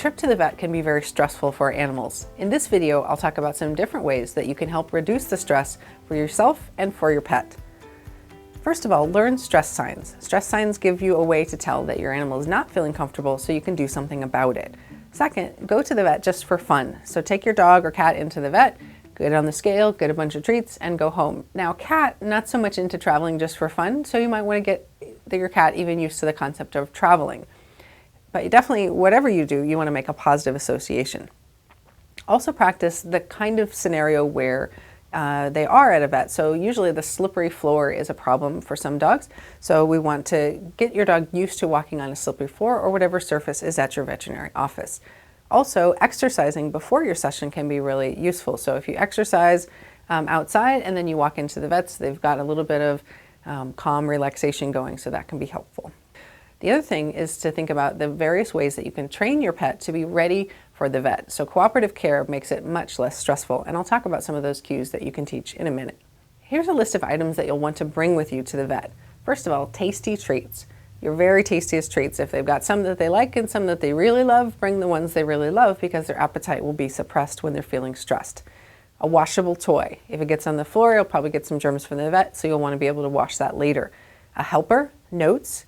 trip to the vet can be very stressful for animals. In this video, I'll talk about some different ways that you can help reduce the stress for yourself and for your pet. First of all, learn stress signs. Stress signs give you a way to tell that your animal is not feeling comfortable so you can do something about it. Second, go to the vet just for fun. So take your dog or cat into the vet, get on the scale, get a bunch of treats, and go home. Now, cat, not so much into traveling just for fun, so you might want to get your cat even used to the concept of traveling. But definitely, whatever you do, you want to make a positive association. Also practice the kind of scenario where they are at a vet. So usually the slippery floor is a problem for some dogs. So we want to get your dog used to walking on a slippery floor or whatever surface is at your veterinary office. Also, exercising before your session can be really useful. So if you exercise outside and then you walk into the vets, they've got a little bit of calm relaxation going, so that can be helpful. The other thing is to think about the various ways that you can train your pet to be ready for the vet. So cooperative care makes it much less stressful, and I'll talk about some of those cues that you can teach in a minute. Here's a list of items that you'll want to bring with you to the vet. First of all, tasty treats. Your very tastiest treats. If they've got some that they like and some that they really love, bring the ones they really love because their appetite will be suppressed when they're feeling stressed. A washable toy. If it gets on the floor, you'll probably get some germs from the vet, so you'll want to be able to wash that later. A helper, notes.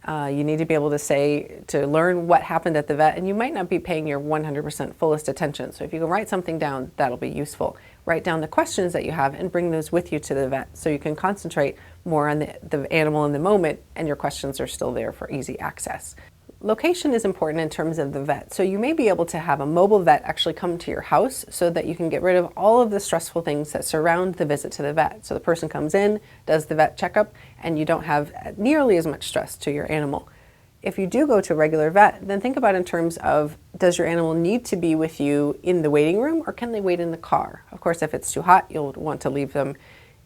You need to be able to learn what happened at the vet, and you might not be paying your 100% fullest attention. So if you can write something down, that'll be useful. Write down the questions that you have and bring those with you to the vet so you can concentrate more on the animal in the moment and your questions are still there for easy access. Location is important in terms of the vet. So you may be able to have a mobile vet actually come to your house so that you can get rid of all of the stressful things that surround the visit to the vet. So the person comes in, does the vet checkup, and you don't have nearly as much stress to your animal. If you do go to a regular vet, then think about in terms of, does your animal need to be with you in the waiting room or can they wait in the car? Of course, if it's too hot, you'll want to leave them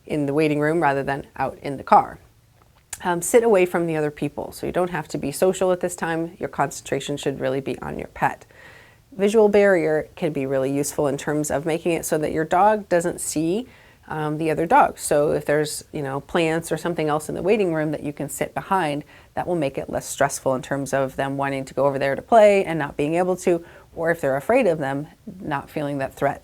in the waiting room rather than out in the car. Sit away from the other people, so you don't have to be social at this time. Your concentration should really be on your pet. Visual barrier can be really useful in terms of making it so that your dog doesn't see the other dogs. So if there's plants or something else in the waiting room that you can sit behind, that will make it less stressful in terms of them wanting to go over there to play and not being able to, or if they're afraid of them, not feeling that threat.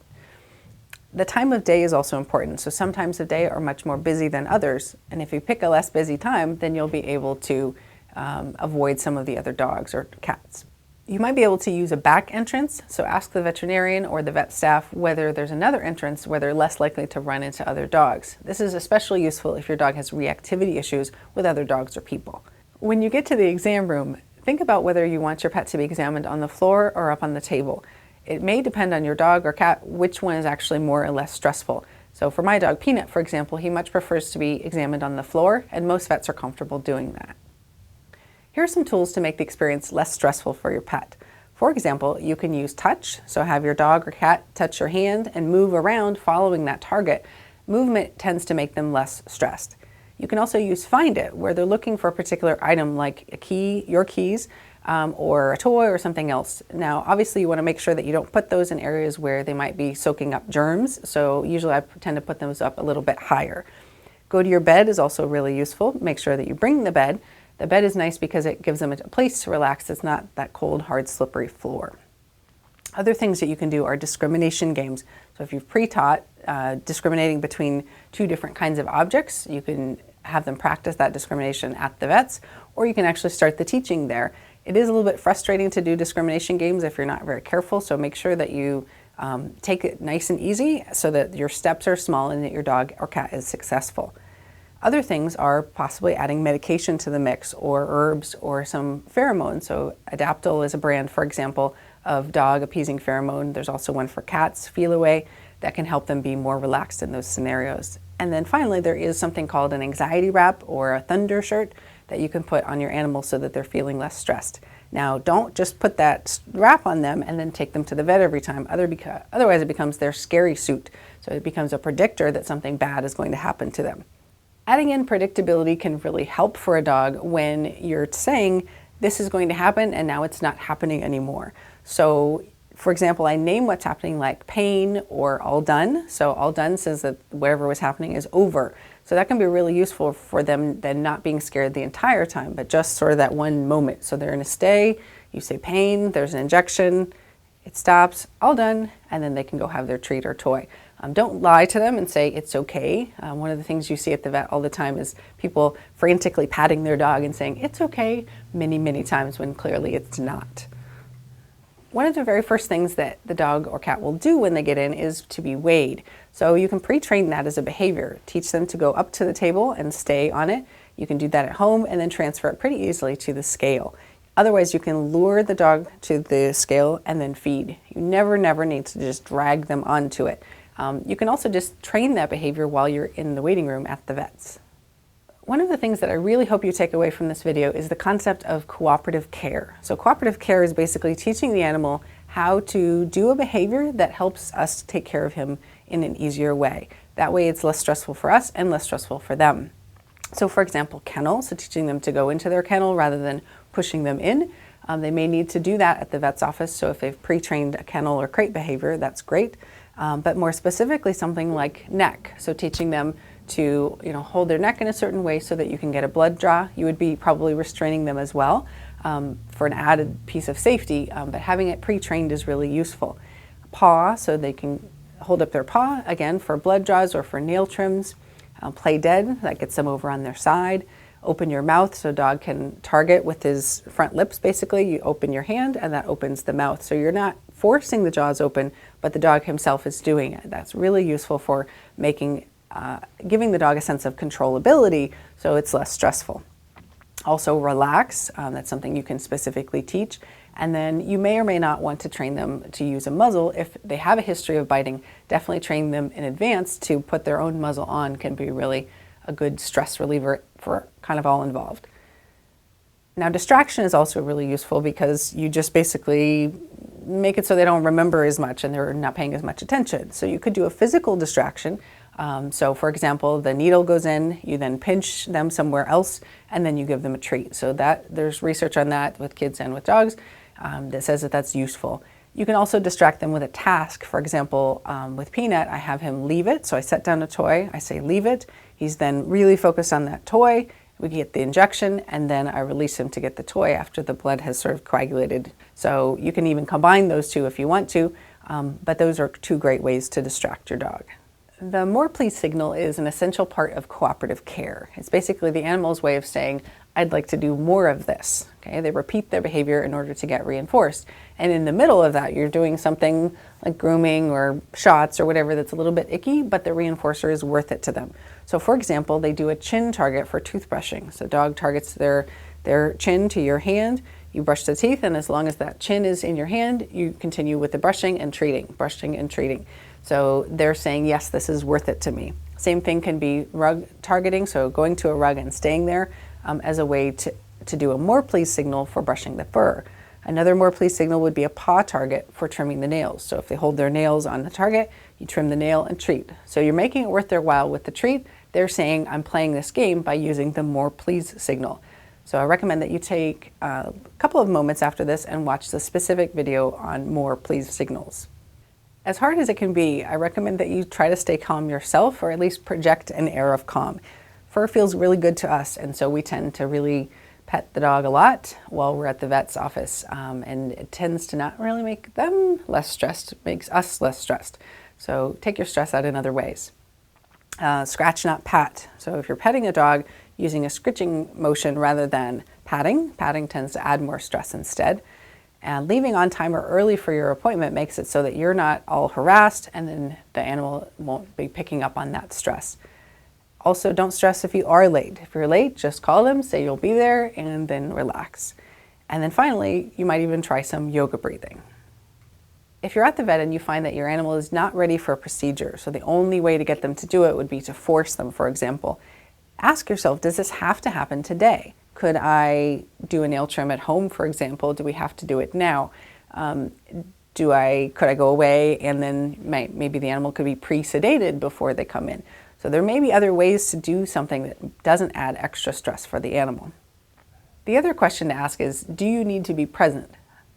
The time of day is also important. So some times of day are much more busy than others. And if you pick a less busy time, then you'll be able to avoid some of the other dogs or cats. You might be able to use a back entrance. So ask the veterinarian or the vet staff whether there's another entrance where they're less likely to run into other dogs. This is especially useful if your dog has reactivity issues with other dogs or people. When you get to the exam room, think about whether you want your pet to be examined on the floor or up on the table. It may depend on your dog or cat which one is actually more or less stressful. So for my dog Peanut, for example, he much prefers to be examined on the floor, and most vets are comfortable doing that. Here are some tools to make the experience less stressful for your pet. For example, you can use touch, so have your dog or cat touch your hand and move around following that target. Movement tends to make them less stressed. You can also use Find It, where they're looking for a particular item like a key, your keys, or a toy or something else. Now, obviously you want to make sure that you don't put those in areas where they might be soaking up germs. So usually I tend to put those up a little bit higher. Go to your bed is also really useful. Make sure that you bring the bed. The bed is nice because it gives them a place to relax. It's not that cold, hard, slippery floor. Other things that you can do are discrimination games. So if you've pre-taught discriminating between two different kinds of objects, you can have them practice that discrimination at the vets, or you can actually start the teaching there. It is a little bit frustrating to do discrimination games if you're not very careful, so make sure that you take it nice and easy so that your steps are small and that your dog or cat is successful. Other things are possibly adding medication to the mix or herbs or some pheromones. So Adaptil is a brand, for example, of dog appeasing pheromone. There's also one for cats, Feel Away, that can help them be more relaxed in those scenarios. And then finally, there is something called an anxiety wrap or a thunder shirt that you can put on your animal so that they're feeling less stressed. Now, don't just put that wrap on them and then take them to the vet every time. Otherwise, it becomes their scary suit. So it becomes a predictor that something bad is going to happen to them. Adding in predictability can really help for a dog when you're saying, this is going to happen and now it's not happening anymore. So, for example, I name what's happening like pain or all done. So all done says that whatever was happening is over. So that can be really useful for them then not being scared the entire time, but just sort of that one moment. So they're in a stay, You say pain, there's an injection, it stops, all done, and then they can go have their treat or toy. Don't lie to them and say it's okay. One of the things you see at the vet all the time is people frantically patting their dog and saying it's okay many, many times when clearly it's not. One of the very first things that the dog or cat will do when they get in is to be weighed. So you can pre-train that as a behavior. Teach them to go up to the table and stay on it. You can do that at home and then transfer it pretty easily to the scale. Otherwise, you can lure the dog to the scale and then feed. You never need to just drag them onto it. You can also just train that behavior while you're in the waiting room at the vet's. One of the things that I really hope you take away from this video is the concept of cooperative care. So cooperative care is basically teaching the animal how to do a behavior that helps us take care of him in an easier way. That way it's less stressful for us and less stressful for them. So for example, kennel, so teaching them to go into their kennel rather than pushing them in. They may need to do that at the vet's office, so if they've pre-trained a kennel or crate behavior, that's great. But more specifically, something like neck, so teaching them to hold their neck in a certain way so that you can get a blood draw. You would be probably restraining them as well for an added piece of safety, but having it pre-trained is really useful. Paw, so they can hold up their paw, again, for blood draws or for nail trims. Play dead, that gets them over on their side. Open your mouth so dog can target with his front lips, basically. You open your hand and that opens the mouth. So you're not forcing the jaws open, but the dog himself is doing it. That's really useful for giving the dog a sense of controllability so it's less stressful. Also relax, that's something you can specifically teach. And then you may or may not want to train them to use a muzzle. If they have a history of biting, definitely train them in advance to put their own muzzle on. Can be really a good stress reliever for kind of all involved. Now distraction is also really useful because you just basically make it so they don't remember as much and they're not paying as much attention. So you could do a physical distraction. So for example, the needle goes in, you then pinch them somewhere else, and then you give them a treat. So there's research on that with kids and with dogs that says that that's useful. You can also distract them with a task. For example, with Peanut, I have him leave it. So I set down a toy, I say leave it. He's then really focused on that toy. We get the injection, and then I release him to get the toy after the blood has sort of coagulated. So you can even combine those two if you want to, but those are two great ways to distract your dog. The more please signal is an essential part of cooperative care. It's basically the animal's way of saying, I'd like to do more of this. Okay? They repeat their behavior in order to get reinforced. And in the middle of that, you're doing something like grooming or shots or whatever that's a little bit icky, but the reinforcer is worth it to them. So for example, they do a chin target for toothbrushing. So dog targets their chin to your hand, you brush the teeth, and as long as that chin is in your hand, you continue with the brushing and treating. So they're saying, yes, this is worth it to me. Same thing can be rug targeting, so going to a rug and staying there as a way to do a more please signal for brushing the fur. Another more please signal would be a paw target for trimming the nails. So if they hold their nails on the target, you trim the nail and treat. So you're making it worth their while with the treat. They're saying, I'm playing this game by using the more please signal. So I recommend that you take a couple of moments after this and watch the specific video on more please signals. As hard as it can be, I recommend that you try to stay calm yourself, or at least project an air of calm. Fur feels really good to us, and so we tend to really pet the dog a lot while we're at the vet's office, and it tends to not really make them less stressed, it makes us less stressed. So take your stress out in other ways. Scratch, not pat. So if you're petting a dog, using a scritching motion rather than patting tends to add more stress instead. And leaving on time or early for your appointment makes it so that you're not all harassed, and then the animal won't be picking up on that stress. Also, don't stress if you are late. If you're late, just call them, say you'll be there, and then relax. And then finally, you might even try some yoga breathing. If you're at the vet and you find that your animal is not ready for a procedure, so the only way to get them to do it would be to force them, for example, ask yourself, does this have to happen today? Could I do a nail trim at home, for example? Do we have to do it now? Could I go away and then maybe the animal could be pre-sedated before they come in? So there may be other ways to do something that doesn't add extra stress for the animal. The other question to ask is, do you need to be present?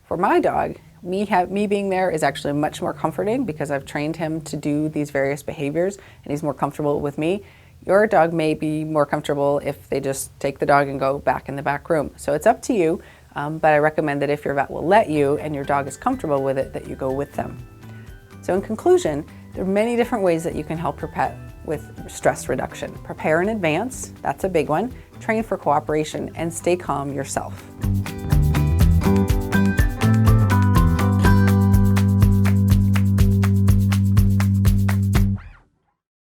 For my dog, me being there is actually much more comforting because I've trained him to do these various behaviors and he's more comfortable with me. Your dog may be more comfortable if they just take the dog and go back in the back room. So it's up to you. but I recommend that if your vet will let you and your dog is comfortable with it, that you go with them. So in conclusion, there are many different ways that you can help your pet with stress reduction. Prepare in advance, that's a big one. Train for cooperation, and stay calm yourself.